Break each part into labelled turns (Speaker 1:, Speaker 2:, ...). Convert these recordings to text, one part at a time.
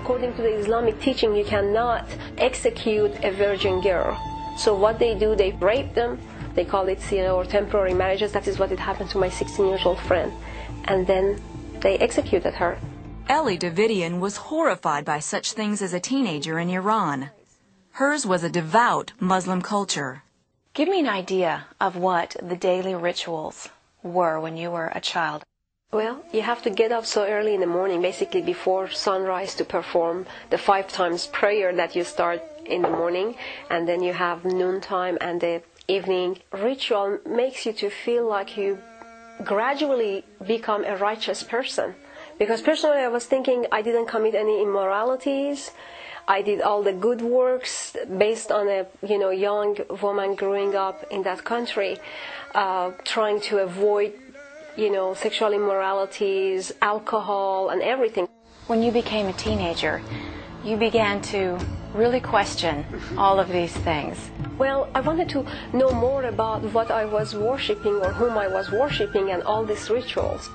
Speaker 1: according to the Islamic teaching, you cannot execute a virgin girl. So what they do, they rape them. They call it, or temporary marriages. That is what it happened to my 16-year-old friend. And then they executed her.
Speaker 2: Ellie Davidian was horrified by such things as a teenager in Iran. Hers was a devout Muslim culture.
Speaker 3: Give me an idea of what the daily rituals were when you were a child.
Speaker 1: Well, you have to get up so early in the morning, basically before sunrise, to perform the 5 times prayer that you start in the morning. And then you have noontime and the evening. Ritual makes you to feel like you gradually become a righteous person. Because personally I was thinking I didn't commit any immoralities. I did all the good works based on a young woman growing up in that country, trying to avoid sexual immoralities, alcohol, and everything.
Speaker 3: When you became a teenager, you began to really question all of these things.
Speaker 1: Well, I wanted to know more about what I was worshiping or whom I was worshiping and all these rituals.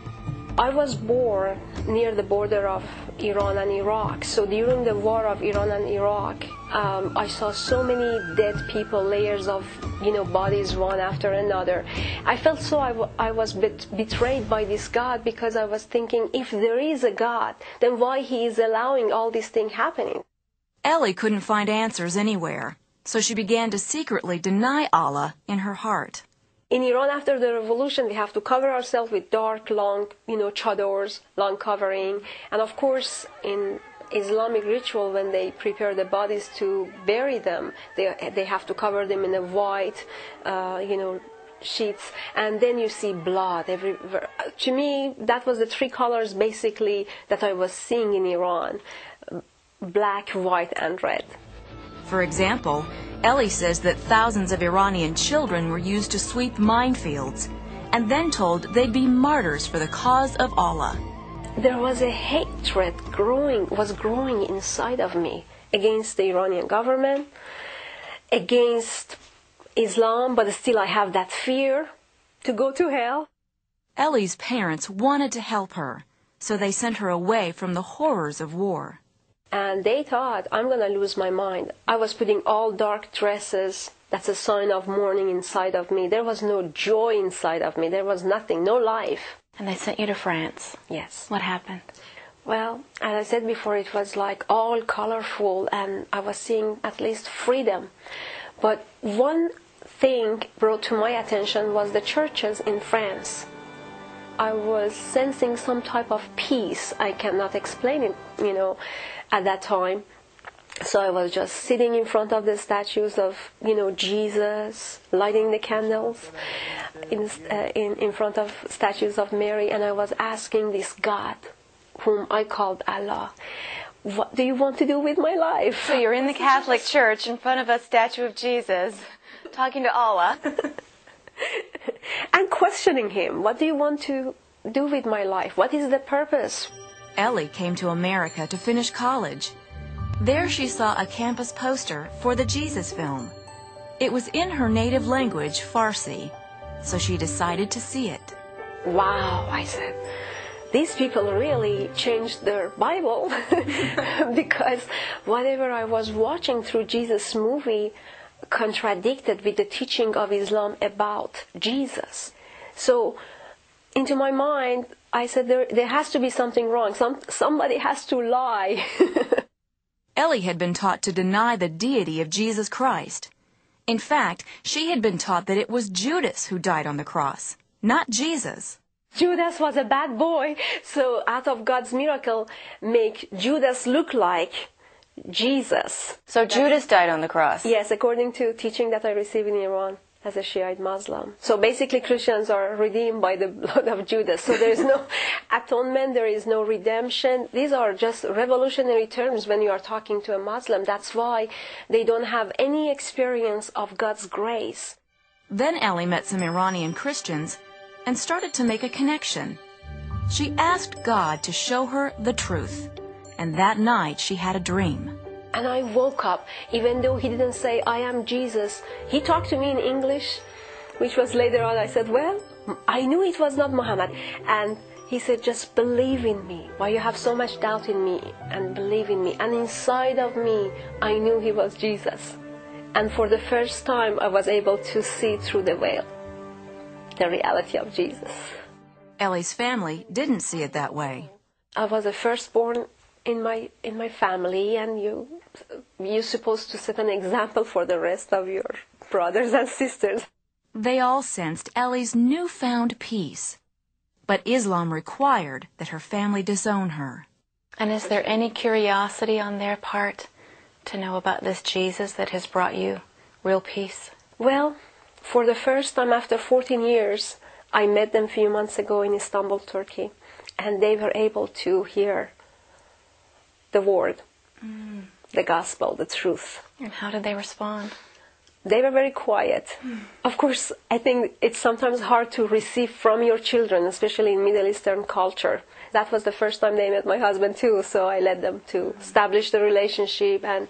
Speaker 1: I was born near the border of Iran and Iraq. So during the war of Iran and Iraq, I saw so many dead people, layers of bodies one after another. I felt so I was betrayed by this God, because I was thinking, if there is a God, then why he is allowing all these things happening?
Speaker 2: Ellie couldn't find answers anywhere, so she began to secretly deny Allah in her heart.
Speaker 1: In Iran, after the revolution, we have to cover ourselves with dark, long, chadors, long covering. And of course, in Islamic ritual, when they prepare the bodies to bury them, they have to cover them in a white, sheets. And then you see blood everywhere. To me, that was the 3 colors basically that I was seeing in Iran: black, white, and red.
Speaker 2: For example, Ellie says that thousands of Iranian children were used to sweep minefields and then told they'd be martyrs for the cause of Allah.
Speaker 1: There was a hatred growing inside of me against the Iranian government, against Islam, but still I have that fear to go to hell.
Speaker 2: Ellie's parents wanted to help her, so they sent her away from the horrors of war.
Speaker 1: And they thought I'm going to lose my mind. I was putting all dark dresses. That's a sign of mourning inside of me. There was no joy inside of me. There was nothing, no life.
Speaker 3: And they sent you to France.
Speaker 1: Yes.
Speaker 3: What happened?
Speaker 1: Well, as I said before, it was like all colorful, and I was seeing at least freedom. But one thing brought to my attention was the churches in France. I was sensing some type of peace. I cannot explain it, at that time. So I was just sitting in front of the statues of, Jesus, lighting the candles in front of statues of Mary, and I was asking this God, whom I called Allah, what do you want to do with my life?
Speaker 3: So you're in the Catholic Church in front of a statue of Jesus, talking to Allah.
Speaker 1: And questioning him, what do you want to do with my life? What is the purpose?
Speaker 2: Ellie came to America to finish college. There she saw a campus poster for the Jesus film. It was in her native language, Farsi, so she decided to see it.
Speaker 1: Wow, I said, these people really changed their Bible because whatever I was watching through Jesus' movie contradicted with the teaching of Islam about Jesus. So into my mind, I said, there has to be something wrong. Somebody has to lie.
Speaker 2: Ellie had been taught to deny the deity of Jesus Christ. In fact, she had been taught that it was Judas who died on the cross, not Jesus.
Speaker 1: Judas was a bad boy, so out of God's miracle, make Judas look like Jesus.
Speaker 3: So Judas died on the cross?
Speaker 1: Yes, according to teaching that I received in Iran as a Shiite Muslim. So basically Christians are redeemed by the blood of Judas. So there is no atonement, there is no redemption. These are just revolutionary terms when you are talking to a Muslim. That's why they don't have any experience of God's grace.
Speaker 2: Then Ellie met some Iranian Christians and started to make a connection. She asked God to show her the truth. And that night she had a dream.
Speaker 1: And I woke up, even though he didn't say, I am Jesus. He talked to me in English, which was later on, I said, well, I knew it was not Muhammad. And he said, just believe in me. Why you have so much doubt in me? And believe in me. And inside of me, I knew he was Jesus. And for the first time, I was able to see through the veil the reality of Jesus.
Speaker 2: Ellie's family didn't see it that way.
Speaker 1: I was the firstborn in my family, and you're supposed to set an example for the rest of your brothers and sisters.
Speaker 2: They all sensed Ellie's newfound peace. But Islam required that her family disown her.
Speaker 3: And is there any curiosity on their part to know about this Jesus that has brought you real peace?
Speaker 1: Well, for the first time after 14 years, I met them a few months ago in Istanbul, Turkey, and they were able to hear the word, the gospel, the truth.
Speaker 3: And how did they respond?
Speaker 1: They were very quiet. Of course, I think it's sometimes hard to receive from your children, especially in Middle Eastern culture. That was the first time they met my husband too, so I led them to establish the relationship, and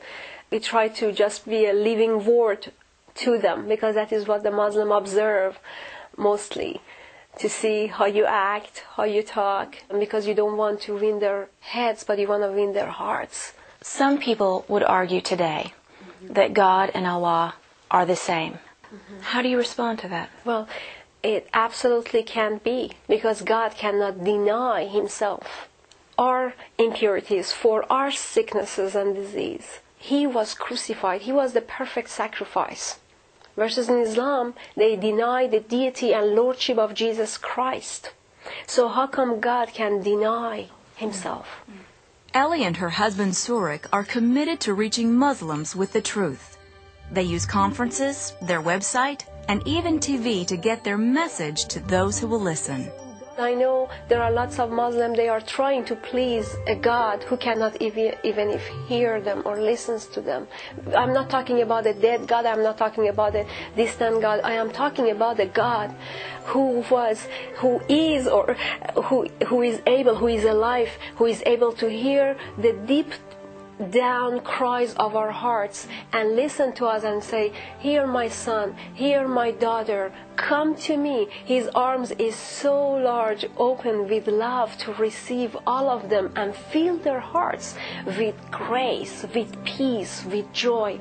Speaker 1: we tried to just be a living word to them, because that is what the Muslim observe mostly, to see how you act, how you talk, and because you don't want to win their heads, but you want to win their hearts.
Speaker 3: Some people would argue today that God and Allah are the same. How do you respond to that?
Speaker 1: Well, it absolutely can be, because God cannot deny himself our impurities for our sicknesses and disease. He was crucified. He was the perfect sacrifice. Versus in Islam, they deny the deity and lordship of Jesus Christ. So how come God can deny himself?
Speaker 2: Ellie and her husband Surik are committed to reaching Muslims with the truth. They use conferences, their website, and even TV to get their message to those who will listen.
Speaker 1: I know there are lots of Muslims, they are trying to please a God who cannot even if hear them or listens to them. I'm not talking about a dead God, I'm not talking about a distant God. I am talking about a God who is alive, who is able to hear the deep down cries of our hearts and listen to us and say, here my son, here my daughter, come to me. His arms is so large, open with love to receive all of them and fill their hearts with grace, with peace, with joy.